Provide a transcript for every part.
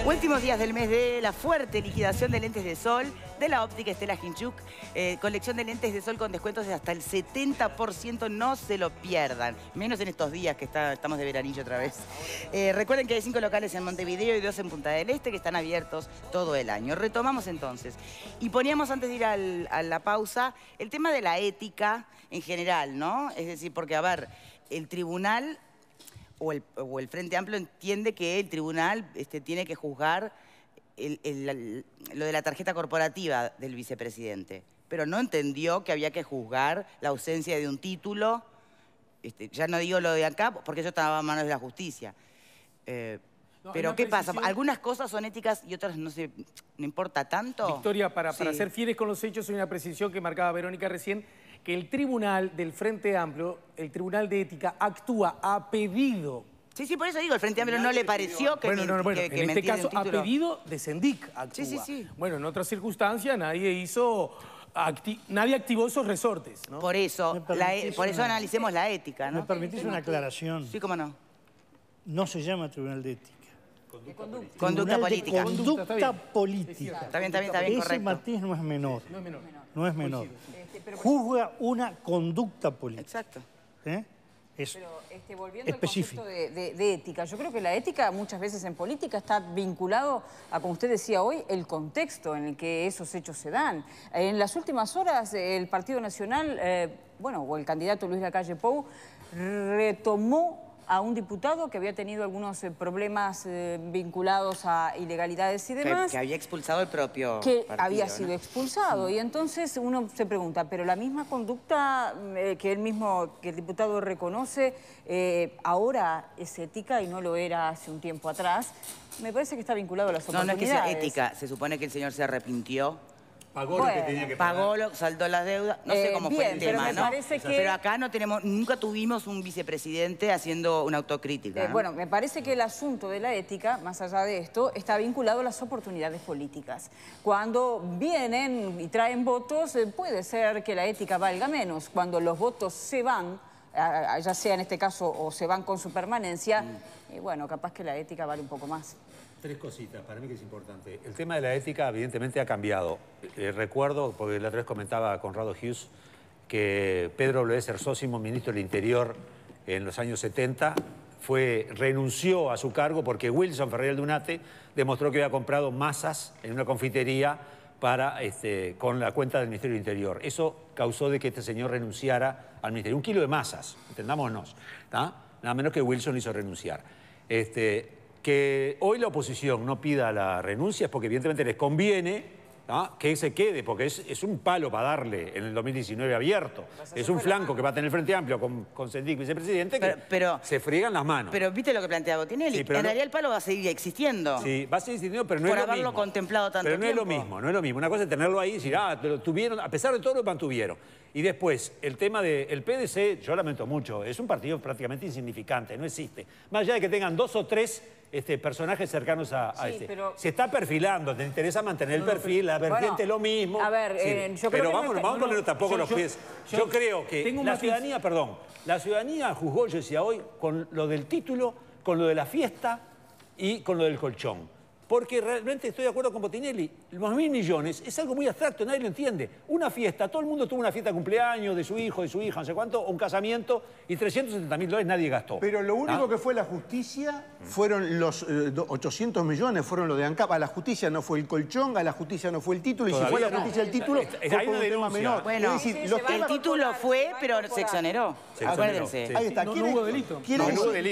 Últimos días del mes de la fuerte liquidación de lentes de sol de la óptica Estela Ginchuk. Colección de lentes de sol con descuentos de hasta el 70%. No se lo pierdan. Menos en estos días que estamos de veranillo otra vez. Recuerden que hay 5 locales en Montevideo y 2 en Punta del Este que están abiertos todo el año. Retomamos entonces. Y poníamos antes de ir a la pausa el tema de la ética en general, ¿no? Es decir, porque, a ver, el tribunal o el Frente Amplio entiende que el tribunal tiene que juzgar lo de la tarjeta corporativa del vicepresidente, pero no entendió que había que juzgar la ausencia de un título. Ya no digo lo de acá, porque eso estaba a manos de la justicia. Pero ¿qué pasa? Algunas cosas son éticas y otras no importa tanto. Victoria, para ser fieles con los hechos, hay una precisión que marcaba Verónica recién, que el tribunal del Frente Amplio, el Tribunal de Ética, actúa a pedido. Sí, por eso digo, el Frente Amplio no le pareció que en este caso, a pedido de Sendic actúa. Sí. Bueno, en otras circunstancias nadie activó esos resortes, ¿no? Por eso analicemos la ética, ¿no? ¿Me permitís una aclaración? Sí, cómo no. No se llama Tribunal de Ética. Conducta política. Conducta política. Está bien, correcto. Ese matiz no es menor. No es menor. Juzga una conducta política. Exacto. Es pero volviendo específico. al concepto de ética, yo creo que la ética muchas veces en política está vinculado a, como usted decía hoy, el contexto en el que esos hechos se dan. En las últimas horas el Partido Nacional, o el candidato Luis Lacalle Pou, retomó a un diputado que había tenido algunos problemas vinculados a ilegalidades y demás. Que había expulsado el propio que partido, había sido expulsado. Y entonces uno se pregunta, pero la misma conducta que el diputado reconoce, ahora es ética y no lo era hace un tiempo atrás. Me parece que está vinculado a las oportunidades. No es que sea ética. Se supone que el señor se arrepintió. Pagó lo que tenía que pagar. Saldó las deudas. No sé cómo fue el tema, ¿no? Pero acá nunca tuvimos un vicepresidente haciendo una autocrítica, ¿no? Bueno, me parece que el asunto de la ética, más allá de esto, está vinculado a las oportunidades políticas. Cuando vienen y traen votos, puede ser que la ética valga menos. Cuando los votos se van, ya sea en este caso o se van con su permanencia, y bueno, capaz que la ética vale un poco más. 3 cositas, para mí que es importante. El tema de la ética evidentemente ha cambiado. Recuerdo, porque la otra vez comentaba a Conrado Hughes, que Pedro Blesa Erzósimo, ministro del Interior en los años 70, renunció a su cargo porque Wilson Ferrer Aldunate demostró que había comprado masas en una confitería con la cuenta del Ministerio del Interior. Eso causó de que este señor renunciara al Ministerio. 1 kilo de masas, entendámonos, ¿tá? Nada menos que Wilson lo hizo renunciar. Que hoy la oposición no pida la renuncia es porque evidentemente les conviene, ¿no?, que se quede, porque es un palo para darle en el 2019 abierto. Es un flanco que va a tener el Frente Amplio con Sendic vicepresidente que se friegan las manos. Pero viste lo que plantea Botinelli, en realidad el palo va a seguir existiendo. Sí, va a seguir existiendo, pero no es lo mismo. Por haberlo contemplado tanto tiempo. Pero no es lo mismo. Una cosa es tenerlo ahí y decir, lo tuvieron, a pesar de todo lo mantuvieron. Y después, el tema del PDC, yo lamento mucho, es un partido prácticamente insignificante, no existe. Más allá de que tengan 2 o 3 personajes cercanos a pero se está perfilando, te interesa mantener el perfil, la vertiente lo mismo. A ver, yo creo pero que vamos a poner tampoco los pies. Yo creo que la ciudadanía juzgó, yo decía hoy, con lo del título, con lo de la fiesta y con lo del colchón. Porque realmente estoy de acuerdo con Botinelli, los 1.000 millones es algo muy abstracto, nadie lo entiende. Una fiesta, todo el mundo tuvo una fiesta de cumpleaños de su hijo, de su hija, no sé cuánto, o un casamiento, y $370.000 nadie gastó. Pero lo único que fue la justicia fueron los 800 millones, fueron lo de ANCAP. A la justicia no fue el colchón, a la justicia no fue el título, y si fue a la justicia el título, fue por un tema menor. Bueno, el título fue, pero se exoneró. Acuérdense. Ahí está. No hubo delito.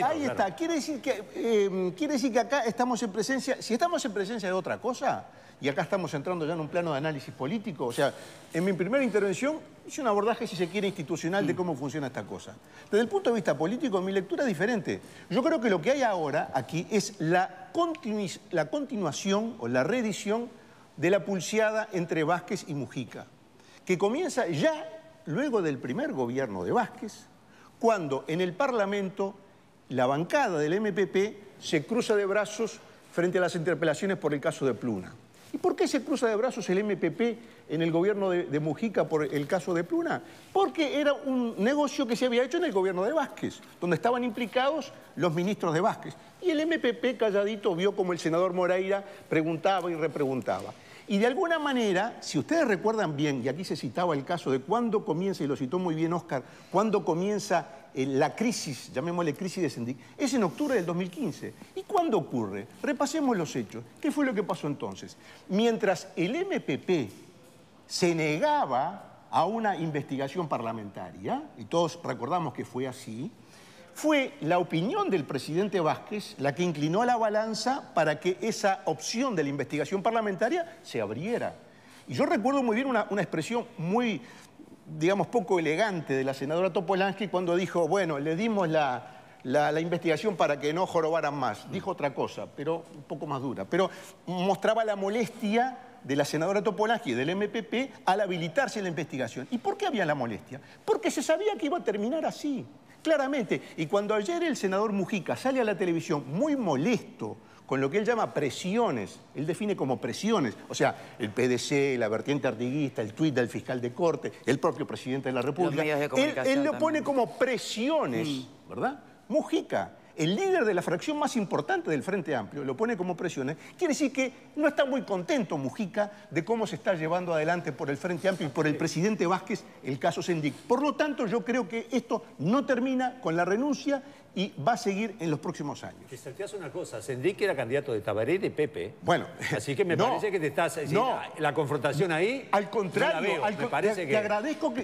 Ahí está. Quiere decir que acá estamos en presencia... Si estamos en presencia de otra cosa, y acá estamos entrando ya en un plano de análisis político, o sea, en mi primera intervención hice un abordaje, si se quiere, institucional de cómo funciona esta cosa. Desde el punto de vista político, mi lectura es diferente. Yo creo que lo que hay ahora aquí es la continuación o la reedición de la pulseada entre Vázquez y Mujica, que comienza ya luego del primer gobierno de Vázquez, cuando en el Parlamento la bancada del MPP se cruza de brazos frente a las interpelaciones por el caso de Pluna. ¿Y por qué se cruza de brazos el MPP en el gobierno de Mujica por el caso de Pruna? Porque era un negocio que se había hecho en el gobierno de Vázquez, donde estaban implicados los ministros de Vázquez. Y el MPP calladito vio como el senador Moreira preguntaba y repreguntaba. Y de alguna manera, si ustedes recuerdan bien, y aquí se citaba el caso de cuándo comienza, y lo citó muy bien Oscar, cuándo comienza la crisis, llamémosle crisis de Sendic, es en octubre del 2015. ¿Y cuándo ocurre? Repasemos los hechos. ¿Qué fue lo que pasó entonces? Mientras el MPP se negaba a una investigación parlamentaria, y todos recordamos que fue así, fue la opinión del presidente Vázquez la que inclinó la balanza para que esa opción de la investigación parlamentaria se abriera. Y yo recuerdo muy bien una expresión muy, digamos, poco elegante de la senadora Topolansky cuando dijo, bueno, le dimos la investigación para que no jorobaran más. Dijo otra cosa, pero un poco más dura. Pero mostraba la molestia de la senadora Topolansky y del MPP al habilitarse la investigación. ¿Y por qué había la molestia? Porque se sabía que iba a terminar así. Claramente, y cuando ayer el senador Mujica sale a la televisión muy molesto con lo que él llama presiones, él define como presiones, o sea, el PDC, la vertiente artiguista, el tuit del fiscal de corte, el propio presidente de la República, él lo pone como presiones, ¿verdad? Mujica, el líder de la fracción más importante del Frente Amplio, lo pone como presiones, quiere decir que no está muy contento Mujica de cómo se está llevando adelante por el Frente Amplio y por el presidente Vázquez el caso Sendic. Por lo tanto, yo creo que esto no termina con la renuncia y va a seguir en los próximos años. Te salteas una cosa, Sendic era candidato de Tabaré y de Pepe. Bueno, así que me parece que te estás... la confrontación ahí... Al contrario,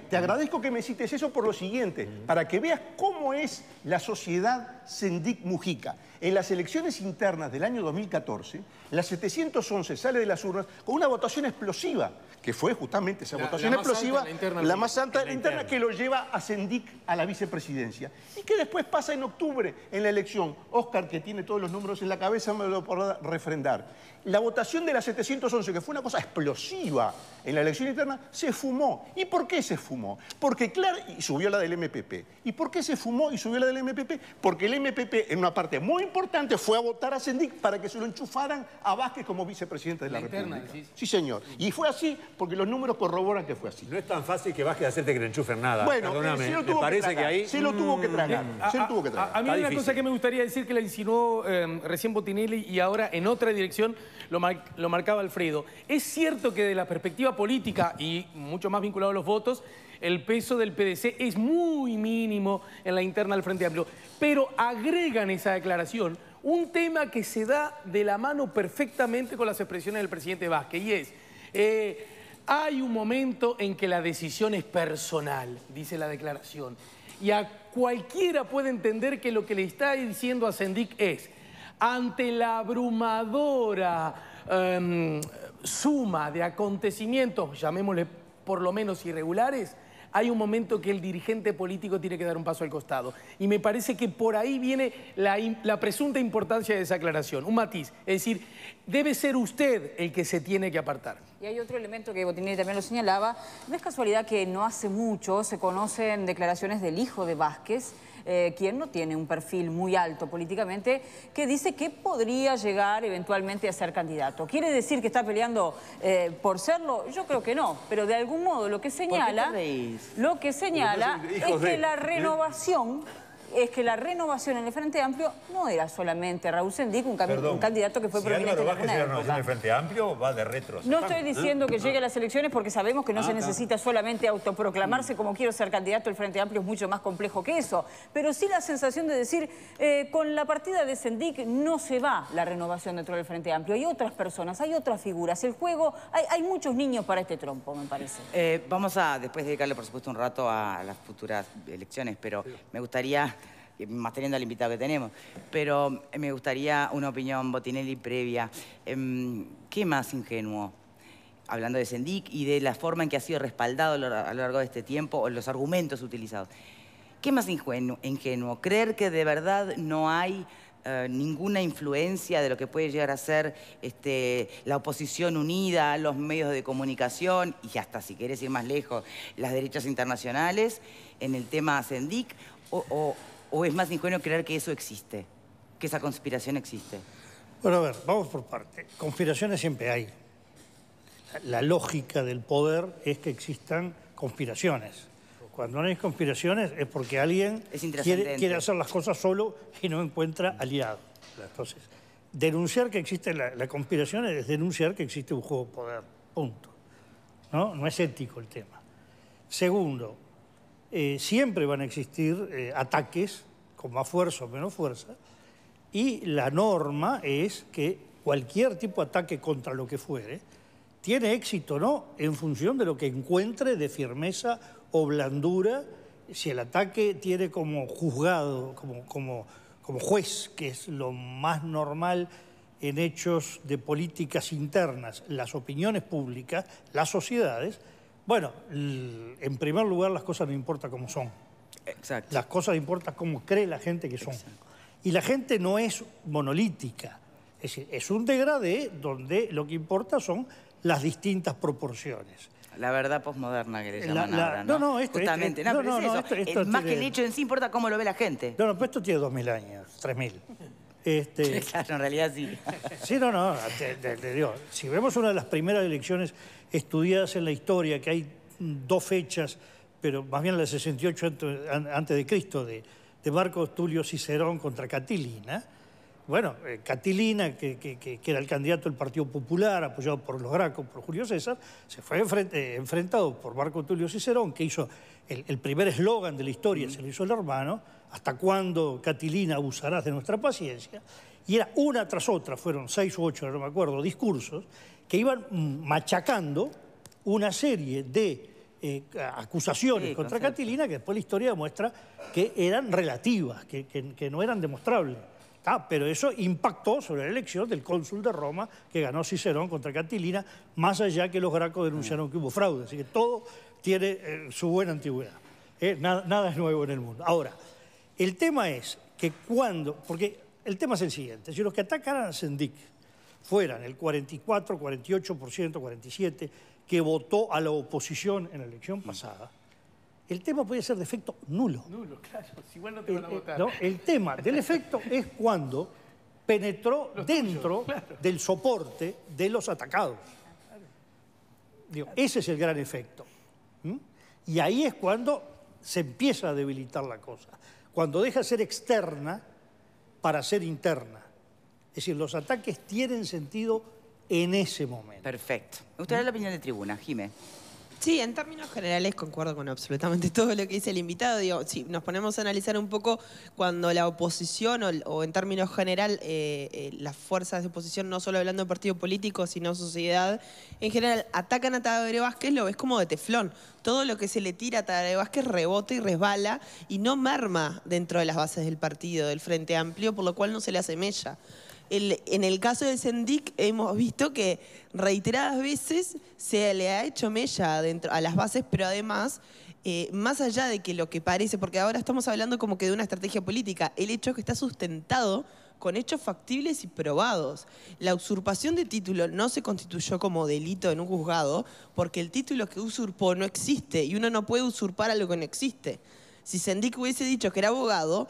te agradezco que me cites eso por lo siguiente, para que veas cómo es la sociedad Sendic-Mujica. En las elecciones internas del año 2014, la 711 sale de las urnas con una votación explosiva, que fue justamente esa votación explosiva, la más alta, la interna, que lo lleva a Sendic a la vicepresidencia. Y que después pasa en octubre en la elección. Oscar, que tiene todos los números en la cabeza, me lo podrá refrendar. La votación de la 711, que fue una cosa explosiva en la elección interna, se fumó. ¿Y por qué se fumó? Porque, claro, y subió la del MPP. ¿Y por qué se fumó y subió la del MPP? Porque el MPP, en una parte muy importante, fue a votar a Sendic para que se lo enchufaran a Vázquez como vicepresidente de la República. Sí, señor. Y fue así porque los números corroboran que fue así. No es tan fácil que Vázquez hacerte que le enchufen nada. Bueno, perdóname, me parece que ahí... Se lo tuvo que tragar. A mí hay una cosa que me gustaría decir que la insinuó recién Botinelli y ahora en otra dirección lo marcaba Alfredo. Es cierto que de la perspectiva política y mucho más vinculado a los votos, el peso del PDC es muy mínimo en la interna del Frente Amplio, pero agregan esa declaración un tema que se da de la mano perfectamente con las expresiones del presidente Vázquez, y es, hay un momento en que la decisión es personal, dice la declaración, y a cualquiera puede entender que lo que le está diciendo a Sendic es, ante la abrumadora suma de acontecimientos, llamémosle por lo menos irregulares, hay un momento que el dirigente político tiene que dar un paso al costado. Y me parece que por ahí viene la presunta importancia de esa aclaración. Un matiz, es decir, debe ser usted el que se tiene que apartar. Y hay otro elemento que Botinelli también lo señalaba. No es casualidad que no hace mucho se conocen declaraciones del hijo de Vázquez, quien no tiene un perfil muy alto políticamente, que dice que podría llegar eventualmente a ser candidato. ¿Quiere decir que está peleando por serlo? Yo creo que no, pero de algún modo lo que señala es que la renovación... es que la renovación en el Frente Amplio no era solamente Raúl Sendic, un candidato que fue prominente en alguna época. En el Frente Amplio va de retro. No estoy diciendo que llegue a las elecciones porque sabemos que no se necesita solamente autoproclamarse como quiero ser candidato. El Frente Amplio es mucho más complejo que eso. Pero sí la sensación de decir, con la partida de Sendic no se va la renovación dentro del Frente Amplio. Hay otras personas, hay otras figuras. El juego, hay muchos niños para este trompo, me parece. Vamos a después dedicarle, por supuesto, un rato a las futuras elecciones, pero me gustaría... más teniendo al invitado que tenemos, pero me gustaría una opinión, Botinelli, previa. ¿Qué más ingenuo? Hablando de Sendic y de la forma en que ha sido respaldado a lo largo de este tiempo, o los argumentos utilizados. ¿Qué más ingenuo? ¿Creer que de verdad no hay ninguna influencia de lo que puede llegar a ser la oposición unida, los medios de comunicación y hasta, si querés ir más lejos, las derechas internacionales en el tema Sendic? ¿O es más ingenuo creer que eso existe, que esa conspiración existe? Bueno, a ver, vamos por parte. Conspiraciones siempre hay. la lógica del poder es que existan conspiraciones. Cuando no hay conspiraciones es porque alguien quiere hacer las cosas solo y no encuentra aliados. Entonces, denunciar que existe la conspiración es denunciar que existe un juego de poder. Punto. No es ético el tema. Segundo, siempre van a existir ataques con más fuerza o menos fuerza, y la norma es que cualquier tipo de ataque contra lo que fuere tiene éxito o no en función de lo que encuentre de firmeza o blandura. Si el ataque tiene como juzgado, como juez, que es lo más normal en hechos de políticas internas, las opiniones públicas, las sociedades, bueno, en primer lugar las cosas no importa cómo son. Exacto. Las cosas importan cómo cree la gente que son. Exacto. Y la gente no es monolítica. Es decir, es un degradé donde lo que importa son las distintas proporciones. La verdad posmoderna que le llaman ahora, ¿no? No, justamente. Más que el hecho en sí, importa cómo lo ve la gente. No, pero esto tiene 2000 años, 3000. Claro, en realidad sí. Sí, te digo, si vemos una de las primeras elecciones estudiadas en la historia, que hay 2 fechas, pero más bien la de 68 antes de Cristo, de Marco Tulio Cicerón contra Catilina. Bueno, Catilina, que era el candidato del Partido Popular, apoyado por los Gracos, por Julio César, se fue enfrentado por Marco Tulio Cicerón, que hizo el primer eslogan de la historia, se lo hizo el hermano, ¿hasta cuándo, Catilina, abusarás de nuestra paciencia? Y era una tras otra, fueron 6 u 8, no me acuerdo, discursos, que iban machacando una serie de acusaciones contra Catilina, que después la historia demuestra que eran relativas, que no eran demostrables. Pero eso impactó sobre la elección del cónsul de Roma que ganó Cicerón contra Catilina, más allá que los Gracos denunciaron que hubo fraude. Así que todo tiene su buena antigüedad. Nada es nuevo en el mundo. Ahora, el tema es que porque el tema es el siguiente, si los que atacaran a Sendik fueran el 44, 48%, 47%, que votó a la oposición en la elección pasada, el tema puede ser de efecto nulo. Nulo, claro, si igual no te van a votar. No, el tema del efecto es cuando penetró dentro del soporte de los atacados. Digo, ese es el gran efecto. Y ahí es cuando se empieza a debilitar la cosa. Cuando deja de ser externa para ser interna. Es decir, los ataques tienen sentido en ese momento. Perfecto. Me gustaría la opinión de tribuna. Jimé. Sí, en términos generales concuerdo con absolutamente todo lo que dice el invitado. Digo, si nos ponemos a analizar un poco cuando la oposición o en términos general las fuerzas de oposición, no solo hablando de partido político, sino sociedad, en general atacan a Tabaré Vázquez, lo ves como de teflón. Todo lo que se le tira a Tabaré Vázquez rebota y resbala y no merma dentro de las bases del partido, del Frente Amplio, por lo cual no se le hace mella. En el caso del Sendik hemos visto que reiteradas veces se le ha hecho mella a las bases, pero además, más allá de que lo que parece, porque ahora estamos hablando como que de una estrategia política, el hecho es que está sustentado con hechos factibles y probados. La usurpación de título no se constituyó como delito en un juzgado porque el título que usurpó no existe y uno no puede usurpar algo que no existe. Si Sendik hubiese dicho que era abogado,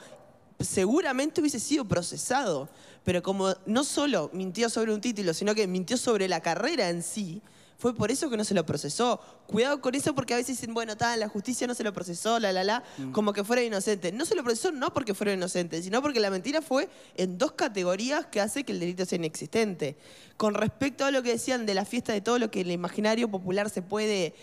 seguramente hubiese sido procesado, pero como no solo mintió sobre un título, sino que mintió sobre la carrera en sí, fue por eso que no se lo procesó. Cuidado con eso porque a veces dicen, bueno, la justicia no se lo procesó, como que fuera inocente. No se lo procesó no porque fuera inocente, sino porque la mentira fue en 2 categorías que hace que el delito sea inexistente. Con respecto a lo que decían de la fiesta de todo lo que en el imaginario popular se puede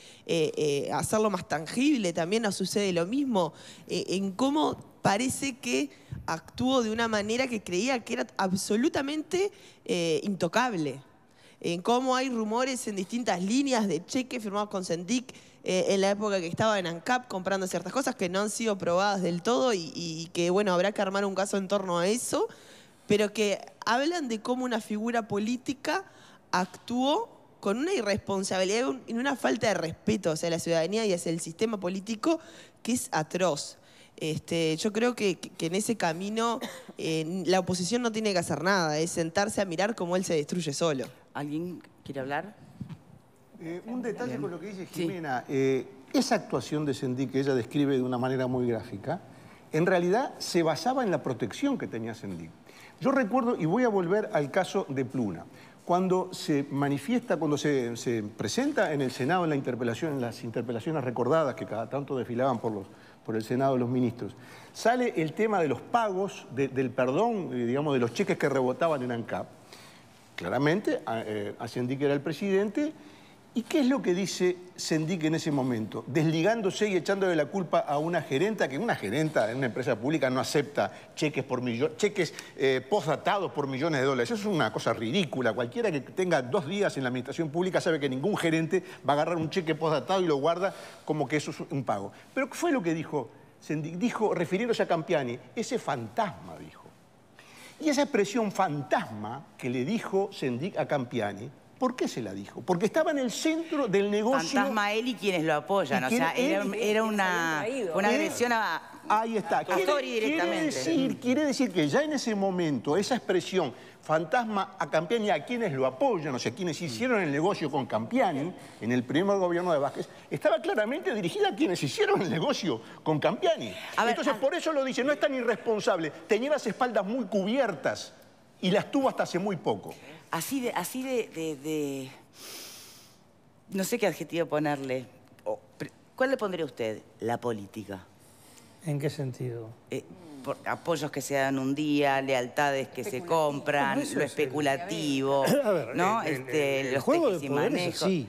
hacerlo más tangible, también nos sucede lo mismo en cómo parece que actuó de una manera que creía que era absolutamente intocable. En cómo hay rumores en distintas líneas de cheques firmados con Sendik en la época que estaba en ANCAP comprando ciertas cosas que no han sido probadas del todo y que, bueno, habrá que armar un caso en torno a eso, pero que hablan de cómo una figura política actuó con una irresponsabilidad y una falta de respeto hacia la ciudadanía y hacia el sistema político que es atroz. Yo creo que en ese camino la oposición no tiene que hacer nada, es sentarse a mirar cómo él se destruye solo. ¿Alguien quiere hablar? Un detalle con lo que dice Jimena. Sí. Esa actuación de Sendik que ella describe de una manera muy gráfica en realidad se basaba en la protección que tenía Sendik. Yo recuerdo, y voy a volver al caso de Pluna, cuando se manifiesta, cuando se presenta en el Senado en las interpelaciones recordadas que cada tanto desfilaban por el Senado los ministros, sale el tema de los pagos, del perdón, digamos, de los cheques que rebotaban en ANCAP. Claramente, a Sendik era el presidente. ¿Y qué es lo que dice Sendik en ese momento? Desligándose y echándole la culpa a una gerenta, que una gerenta en una empresa pública no acepta cheques postdatados por millones de dólares. Eso es una cosa ridícula. Cualquiera que tenga 2 días en la administración pública sabe que ningún gerente va a agarrar un cheque postdatado y lo guarda como que eso es un pago. Pero ¿qué fue lo que dijo Sendik? Dijo, refiriéndose a Campiani, ese fantasma, dijo. Y esa expresión fantasma que le dijo Sendik a Campiani, ¿por qué se la dijo? Porque estaba en el centro del negocio. Fantasma él y quienes lo apoyan. O sea, era una agresión a... Ahí está. Quiere decir que ya en ese momento, esa expresión, fantasma a Campiani, a quienes lo apoyan, o sea, quienes hicieron el negocio con Campiani, en el primer gobierno de Vázquez, estaba claramente dirigida a quienes hicieron el negocio con Campiani. Entonces, por eso lo dice, no es tan irresponsable. Tenía las espaldas muy cubiertas y las tuvo hasta hace muy poco. Así de... No sé qué adjetivo ponerle. ¿Cuál le pondría usted? La política. ¿En qué sentido? Apoyos que se dan un día, lealtades que se compran, lo especulativo, a ver, ¿no? El los juego tejes de y poder manejos. es así.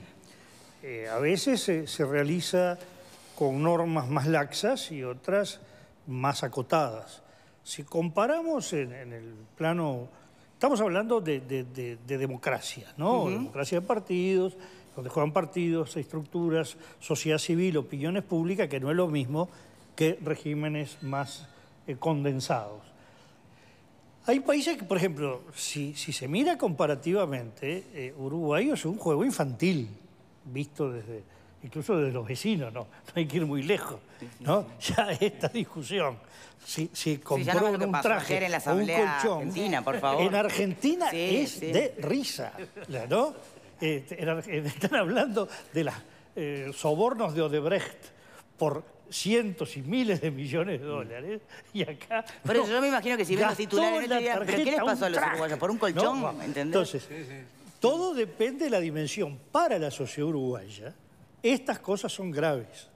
A veces se realiza con normas más laxas y otras más acotadas. Si comparamos en el plano... Estamos hablando de democracia, ¿no? Democracia de partidos, donde juegan partidos, estructuras, sociedad civil, opiniones públicas, que no es lo mismo que regímenes más condensados. Hay países que, por ejemplo, si se mira comparativamente, Uruguay es un juego infantil, visto incluso desde los vecinos, ¿no? No hay que ir muy lejos, ¿no? Ya esta discusión. Si compró un traje en la o un Asamblea colchón. Argentina, por favor. En Argentina es de risa, ¿no? Están hablando de los sobornos de Odebrecht por cientos y miles de millones de dólares y acá... Por eso yo me imagino que si ven los titulares, ¿pero qué les pasó a los uruguayos? ¿Por un colchón? ¿No? ¿Entendés? Entonces, todo depende de la dimensión. Para la sociedad uruguaya, estas cosas son graves.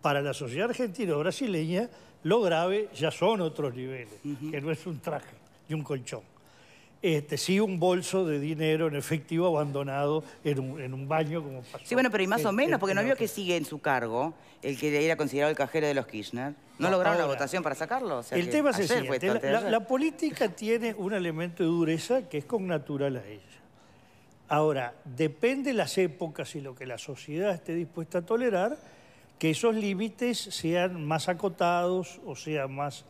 Para la sociedad argentina o brasileña, lo grave ya son otros niveles, que no es un traje ni un colchón. Sí, un bolso de dinero en efectivo abandonado en un baño, como pasó. Sí, bueno, pero y más o menos, porque no vio que sigue en su cargo el que era considerado el cajero de los Kirchner. ¿No lograron la votación para sacarlo? O sea, el tema es el siguiente. La política tiene un elemento de dureza que es connatural a ella. Ahora, depende de las épocas y lo que la sociedad esté dispuesta a tolerar, que esos límites sean más acotados o sean más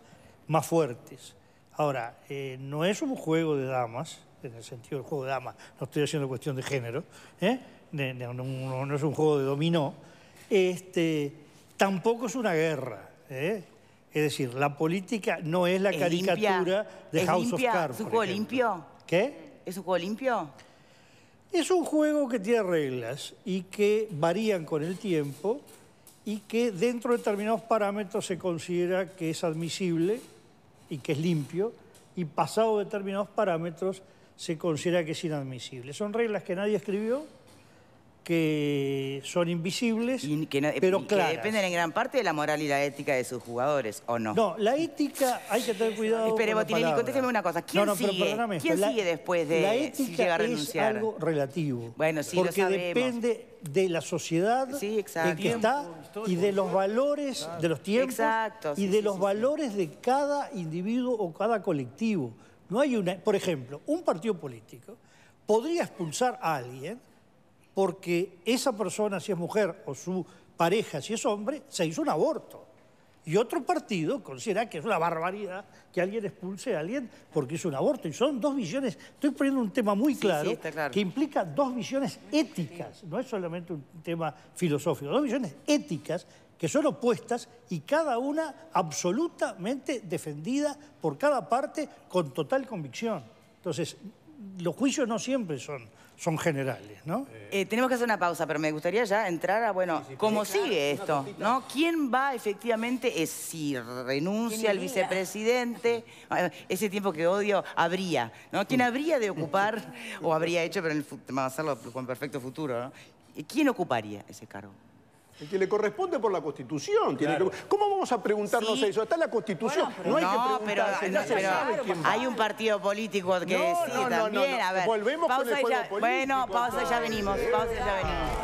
fuertes. Ahora, no es un juego de damas, en el sentido del juego de damas, no estoy haciendo cuestión de género, no es un juego de dominó, tampoco es una guerra. Es decir, la política no es la caricatura de House of Cards. ¿Es un juego limpio? ¿Qué? ¿Es un juego limpio? Es un juego que tiene reglas y que varían con el tiempo y que dentro de determinados parámetros se considera que es admisible y que es limpio, y pasado determinados parámetros se considera que es inadmisible. Son reglas que nadie escribió, que son invisibles, pero claras. Que dependen en gran parte de la moral y la ética de sus jugadores, ¿o no? No, la ética hay que tener cuidado. Espere, con la Botinelli, palabra. Contésteme una cosa. ¿Quién sigue después de la ética si llega a renunciar? Es algo relativo. Bueno, sí, porque lo sabemos. Depende de la sociedad en que está y de los valores de los tiempos y de los valores de cada individuo o cada colectivo. No hay por ejemplo, un partido político podría expulsar a alguien porque esa persona, si es mujer, o su pareja, si es hombre, se hizo un aborto. Y otro partido considera que es una barbaridad que alguien expulse a alguien porque hizo un aborto. Y son 2 visiones, estoy poniendo un tema muy claro, que implica 2 visiones éticas, no es solamente un tema filosófico, 2 visiones éticas que son opuestas y cada una absolutamente defendida por cada parte con total convicción. Entonces, los juicios no siempre son generales, ¿no? Tenemos que hacer una pausa, pero me gustaría ya entrar a, bueno, cómo sigue esto, ¿no? ¿Quién va efectivamente, si renuncia el vicepresidente, ese tiempo que odio, habría, ¿no? ¿Quién habría de ocupar, o habría hecho, pero vamos a hacerlo con perfecto futuro, ¿no? ¿Quién ocuparía ese cargo? El que le corresponde por la Constitución. Claro. ¿Cómo vamos a preguntarnos eso? Está en la Constitución. Bueno, no hay que preguntarse. Hay un partido político que decide también. A ver, volvemos con el juego político. Bueno, pausa y ya venimos. Pausa y ya venimos.